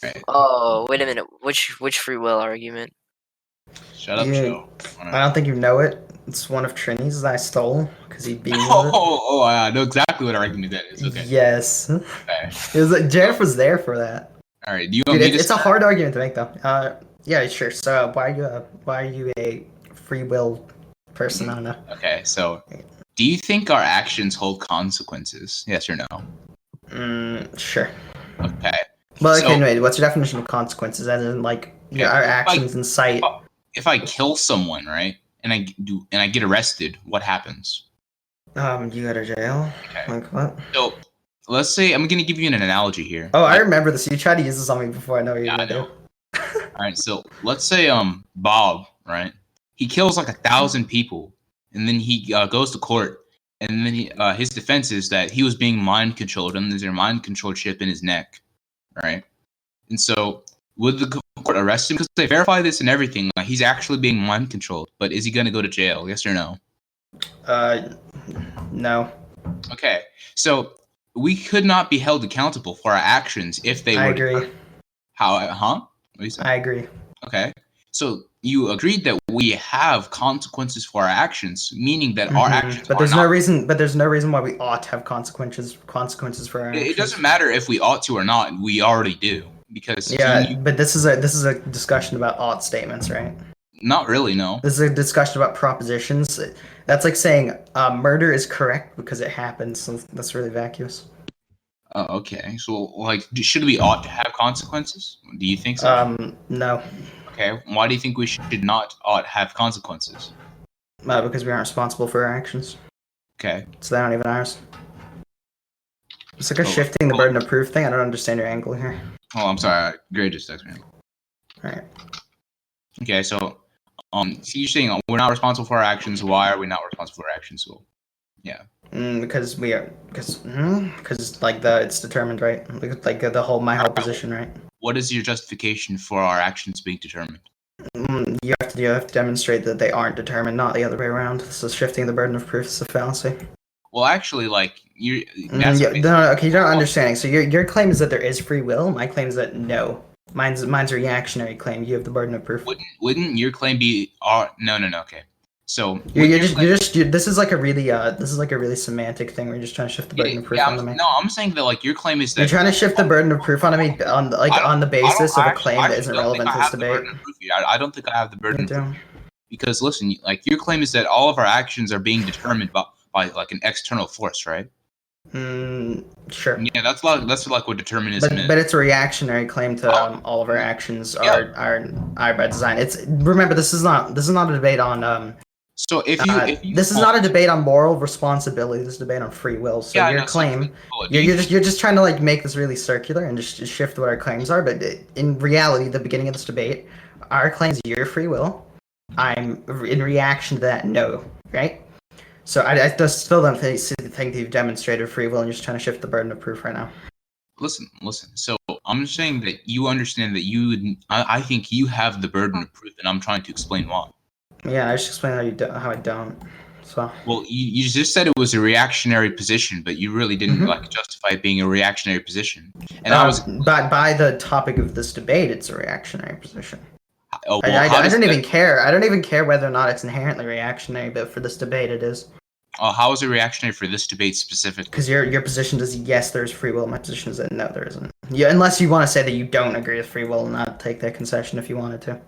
Right. Oh, wait a minute. Which free will argument? Shut up, You, Joe. I don't think you know it. It's one of Trini's that I stole because he beat me with it. Oh, I know exactly what argument that is. Okay. Yes. Okay. It was like Zeref was there for that. All right. Do you want Dude, me to it's a start? hard argument to make though. Yeah, sure. So why are you a free will person? I don't know. Okay. So, do you think our actions hold consequences? Yes or no? Sure. Okay. Well, okay, So, wait. What's your definition of consequences? As in, like, Okay, our actions in sight. if I kill someone, right, and I get arrested, what happens? You go to jail. Okay. Like what? So, let's say I'm gonna give you an analogy here. Oh, I Like, remember this. You tried to use this on me before. I know what you're gonna do. All right. So let's say Bob, right? He kills like 1,000 people, and then he goes to court, and then his defense is that he was being mind controlled, and there's a mind control chip in his neck, right? And so would the court arrest him because they verify this and everything? Like he's actually being mind controlled, but is he gonna go to jail? Yes or no? No. Okay. So we could not be held accountable for our actions if they were. I agree. How? Huh? What you say? I agree. Okay. So you agreed that we have consequences for our actions, meaning that our actions. But there's no reason. But there's no reason why we ought to have consequences for our actions. It doesn't matter if we ought to or not. We already do because. Yeah, but this is a discussion about ought statements, right? Not really. No. This is a discussion about propositions. That's like saying murder is correct because it happens. So that's really vacuous. Okay. So, like, should we ought to have consequences? Do you think so? No. Okay. Why do you think we should not ought have consequences? Because we aren't responsible for our actions. Okay. So they're not even ours. It's like a shifting the burden of proof thing. I don't understand your angle here. Oh, I'm sorry. Great, just text me. Alright. Okay, so you're saying we're not responsible for our actions. Why are we not responsible for our actions? So, yeah. Because we are. Because like it's determined, right? Like the whole position, right? What is your justification for our actions being determined? You have to demonstrate that they aren't determined, not the other way around. So shifting the burden of proof is a fallacy. Well, actually, like you. Okay, you're not understanding. So your claim is that there is free will. My claim is that no. Mine's a reactionary claim. You have the burden of proof. Wouldn't your claim be? No. Okay. So this is like a really semantic thing. Where you're just trying to shift the burden of proof onto me. No, I'm saying that like your claim is that you're trying to shift the burden of proof onto me on the basis of a claim that isn't relevant to this debate. I don't think I have the burden. Of proof. Because listen, like your claim is that all of our actions are being determined by like an external force, right? Sure. Yeah, that's like what determinism is. But it's a reactionary claim to all of our actions are by design. Remember this is not a debate on So if you this is not a debate on moral responsibility. This is a debate on free will. So your claim, you're just trying to like make this really circular and just shift what our claims are. But in reality, the beginning of this debate, our claims your free will. I'm in reaction to that no, right? So I just still don't think that you've demonstrated free will, and you're just trying to shift the burden of proof right now. Listen. So I'm just saying that you understand that I think you have the burden of proof, and I'm trying to explain why. Yeah, I just explained how I don't. So. Well, you just said it was a reactionary position, but you really didn't like justify it being a reactionary position. And by the topic of this debate, it's a reactionary position. Oh, well, I don't even care. I don't even care whether or not it's inherently reactionary, but for this debate, it is. How is it reactionary for this debate specifically? Because your position is yes, there's free will. My position is that no, there isn't. Yeah, unless you want to say that you don't agree with free will and not take that concession if you wanted to.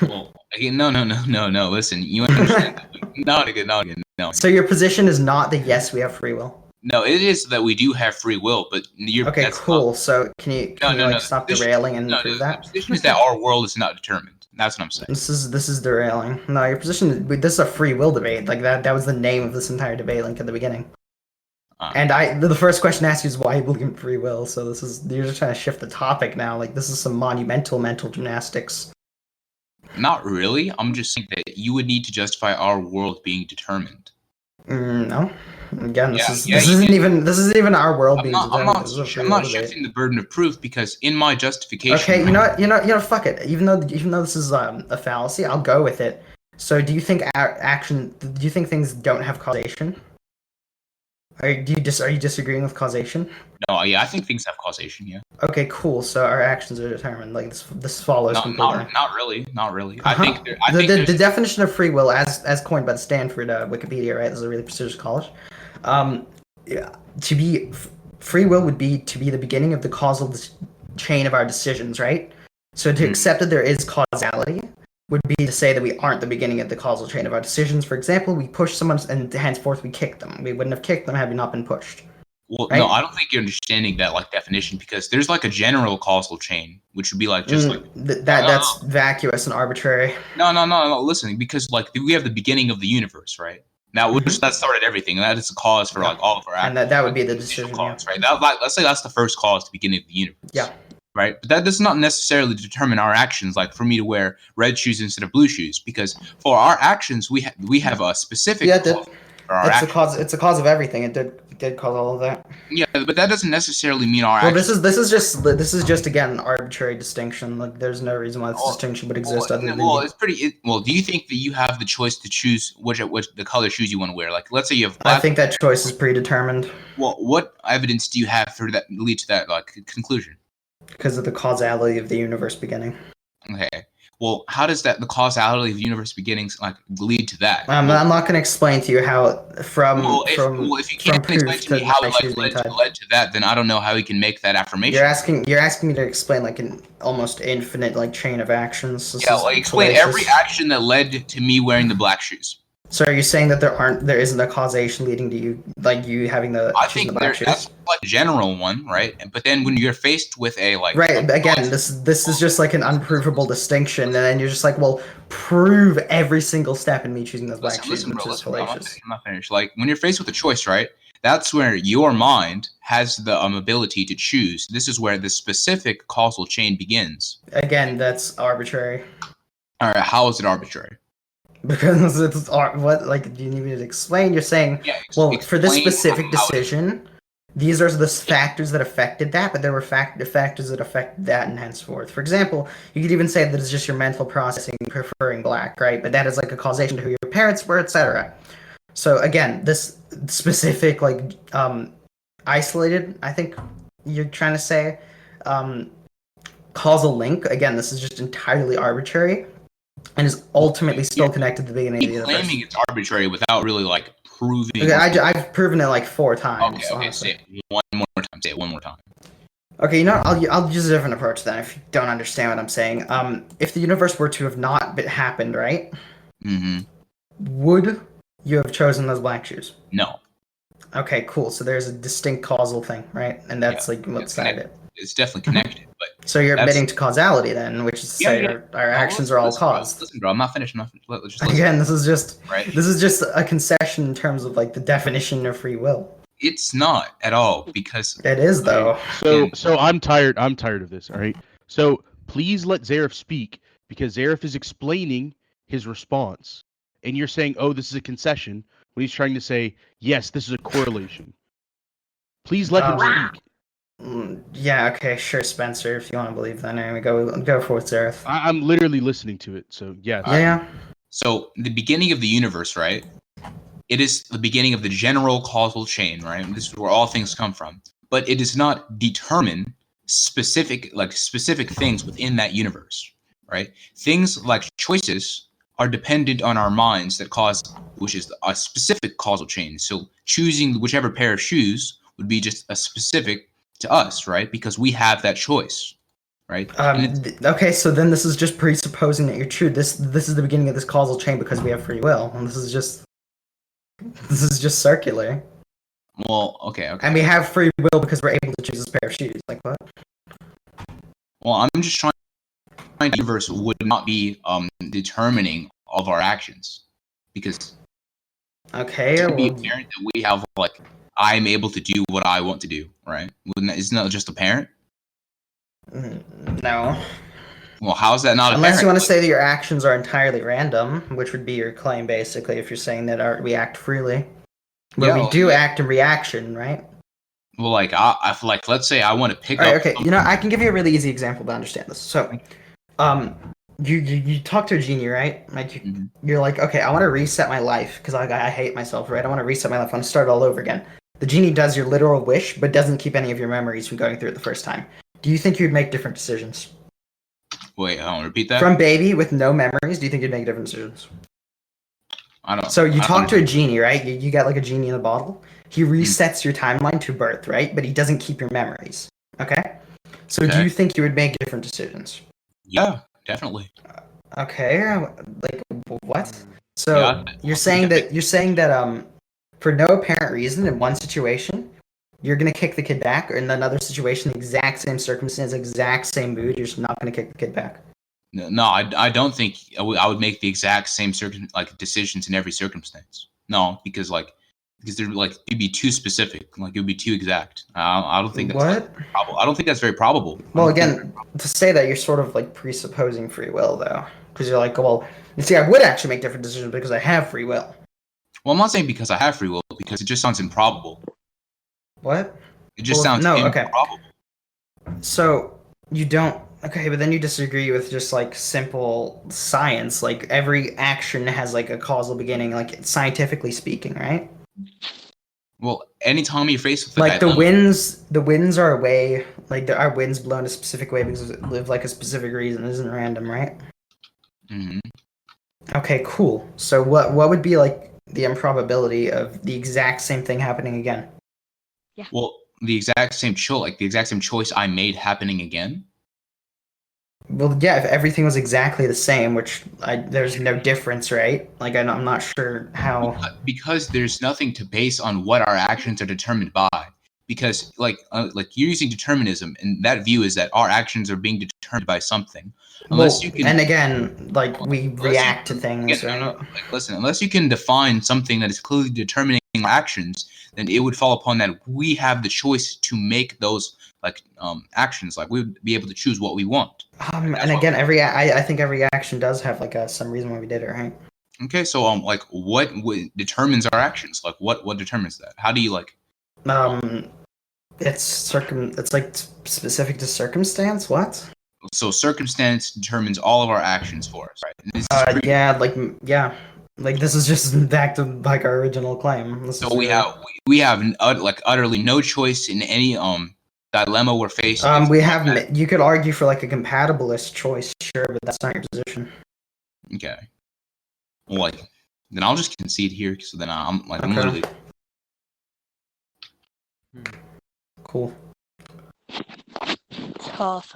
Well, again, no. Listen, you understand? No. So your position is not that yes, we have free will. No, it is that we do have free will, but okay, cool. So can you stop derailing and prove that? The position is that our world is not determined. That's what I'm saying. This is derailing. No, your position. This is a free will debate. Like that was the name of this entire debate link at the beginning. And the first question asked you is why you believe in free will. So you're just trying to shift the topic now. Like this is some monumental mental gymnastics. Not really. I'm just saying that you would need to justify our world being determined. No. Again, this isn't even our world being determined. I'm not shifting the burden of proof because in my justification. Okay, you know what? Fuck it. Even though this is a fallacy, I'll go with it. So, do you think things don't have causation? Are you disagreeing with causation? No, yeah, I think things have causation. Yeah. Okay, cool. So our actions are determined. Like this follows completely. Not really. Not really. Uh-huh. The definition of free will, as coined by the Stanford Wikipedia, right? This is a really prestigious college. Yeah, free will would be to be the beginning of the causal chain of our decisions, right? So to accept that there is causality would be to say that we aren't the beginning of the causal chain of our decisions. For example, we push someone and henceforth we kick them. We wouldn't have kicked them had we not been pushed. Well, right? No, I don't think you're understanding that like definition, because there's like a general causal chain, which would be like just like that's vacuous and arbitrary. No. Listen, because like we have the beginning of the universe, right? Now, that started everything, and that is the cause for like all of our actions. And that would be the decision cause, right? Let's say that's the first cause, the beginning of the universe. Yeah. Right, but that does not necessarily determine our actions. Like for me to wear red shoes instead of blue shoes, because for our actions we have a specific. It's a cause of everything. It did cause all of that. Yeah, but that doesn't necessarily mean our. Well, this is just again an arbitrary distinction. Like there's no reason why this distinction would exist other than. Well, it's pretty. Well, do you think that you have the choice to choose which the color shoes you want to wear? Like, let's say you have black. I think that choice is predetermined. Well, what evidence do you have for that lead to that like conclusion? Because of the causality of the universe beginning. Okay. Well, how does the causality of the universe beginnings like lead to that? I'm not going to explain to you how if you can't explain to me how it led to that, then I don't know how you can make that affirmation. You're asking me to explain like an almost infinite like chain of actions. Explain every action that led to me wearing the black shoes. So are you saying that there isn't a causation leading to you having the? I think that's like a general one, right? But then when you're faced with a like, right, again, this is just like an unprovable distinction, and then you're just like, well, prove every single step in me choosing those black shoes. I'm not finished. Like when you're faced with a choice, right? That's where your mind has the ability to choose. This is where the specific causal chain begins. Again, that's arbitrary. All right, how is it arbitrary? Because it's what, like, do you need me to explain? You're saying, well, for this specific decision, these are the factors that affected that, but there were factors that affected that and henceforth. For example, you could even say that it's just your mental processing preferring black, right? But that is like a causation to who your parents were, etc. So again, this specific, like, isolated, I think you're trying to say, causal link, again, this is just entirely arbitrary. And is ultimately still connected to the beginning of the universe. Claiming it's arbitrary without really like proving. Okay, I've proven it like 4 times. Okay, say it one more time. Say it one more time. Okay, you know, I'll use a different approach then. If you don't understand what I'm saying, if the universe were to have not happened, right? Mm-hmm. Would you have chosen those black shoes? No. Okay, cool. So there's a distinct causal thing, right? And that's like what's side it. It's definitely connected, but so you're admitting to causality then, which is to say our actions are all caused. Listen, bro, I'm not finished. Again, this is just a concession in terms of like the definition of free will. It's not at all, because it is though. So I'm tired of this. All right. So please let Zeref speak, because Zeref is explaining his response, and you're saying, "Oh, this is a concession," when he's trying to say, "Yes, this is a correlation." Please let him speak. Yeah, okay, sure, Spencer, if you want to believe that. Anyway, go for it, Zeref. I'm literally listening to it, so yeah. Yeah. So the beginning of the universe, right? It is the beginning of the general causal chain, right? This is where all things come from. But it does not determine specific things within that universe, right? Things like choices are dependent on our minds which is a specific causal chain. So choosing whichever pair of shoes would be just a specific to us, right? Because we have that choice, right? Okay, so then this is just presupposing that you're true. This is the beginning of this causal chain because we have free will, and this is just circular. Well, okay. And we have free will because we're able to choose this pair of shoes. Like what? Well, I'm just trying. The universe would not be determining all of our actions, because it would be apparent that we have like. I'm able to do what I want to do, right? Isn't that just apparent? No. Well, how is that not apparent? Unless you want to say that your actions are entirely random, which would be your claim, basically, if you're saying that we act freely. But we do act in reaction, right? Well, like, let's say I want to pick up... Okay, you know, I can give you a really easy example to understand this. So, you talk to a genie, right? Like, you're like, okay, I want to reset my life, because I hate myself, right? I want to reset my life. I want to start all over again. The genie does your literal wish, but doesn't keep any of your memories from going through it the first time. Do you think you'd make different decisions? Wait, I don't repeat that. From baby with no memories, do you think you'd make different decisions? I don't. So you talk to a genie, right? You get like a genie in a bottle. He resets your timeline to birth, right? But he doesn't keep your memories. Okay. So do you think you would make different decisions? Yeah, definitely. Okay. Like what? So you're saying that for no apparent reason in one situation, you're gonna kick the kid back, or in another situation, exact same circumstance, exact same mood, you're just not gonna kick the kid back. No, I don't think I would make the exact same decisions in every circumstance. No, because they're it'd be too specific, it would be too exact. I don't think that's probable. I don't think that's very probable. Well, again, to say that, you're sort of presupposing free will, though, because you're well, you see, I would actually make different decisions because I have free will. Well, I'm not saying because I have free will, because it just sounds improbable. What? It just sounds improbable. So you don't. Okay, but then you disagree with just simple science. Every action has a causal beginning, scientifically speaking, right? Well, anytime you're faced with the winds are a way. There are winds blown a specific way because it live a specific reason. It isn't random, right? Mm-hmm. Okay, cool. So what would be the improbability of the exact same thing happening again? Yeah. Well, the exact same choice I made happening again. Well, yeah, if everything was exactly the same, which there's no difference, right? I'm not sure how. Because there's nothing to base on what our actions are determined by. Because you're using determinism, and that view is that our actions are being determined by something. Unless you can. And again, we react to things. Listen, unless you can define something that is clearly determining our actions, then it would fall upon that we have the choice to make those actions. We would be able to choose what we want. And again, I think every action does have some reason why we did it, right? Okay, so what determines our actions? What determines that? How do you it's specific to circumstance. What? So circumstance determines all of our actions for us, right? This is just back to our original claim. We have utterly no choice in any dilemma we're faced. You could argue for a compatibalist choice, sure, but that's not your position. Okay. Well, then I'll just concede here. So then I'm okay. I'm literally cool. Tough.